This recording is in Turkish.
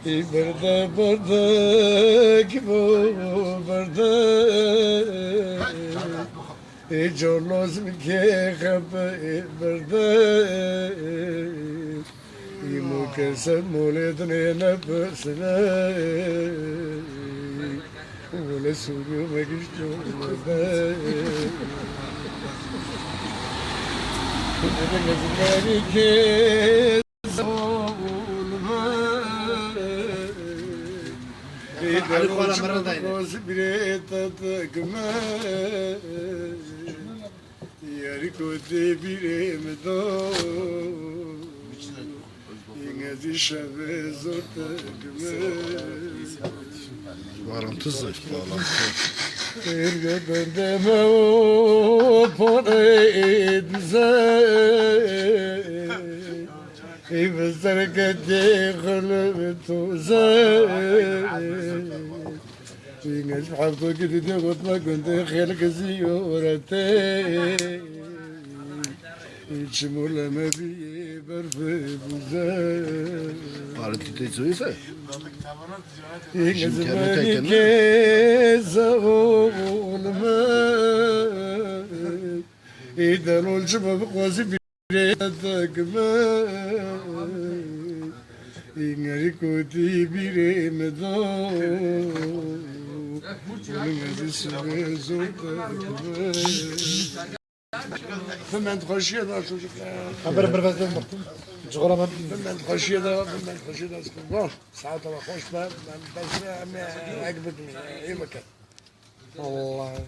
برده برده که برده جلوز میگه خب برده ایمو کسر مولد نه نبسنه ولی سوگو مگیش جلوده نگذاری که علي خولا مرة داينة روز بريتا تكما ياريكو تبيري مدو ينزي شابي زور تكما Bağlantı zayıf, bağlantı. Erge bendeme o pone dize İbizler kedi kılım tuze İngiliz hafta gidi kutma kunde xelk ziyorete İçim uleme bir berfe buze Bağlantı zayıf. İngiliz beni keze olme İden olcuma bikozi takma ingari koti bire medo ingari sube zota ben hoşya da çocuklar haber bervezden baktım. Cigara ben ben hoşya da sıkıntı saat ama hoş ben akbetme iyi makan Allah.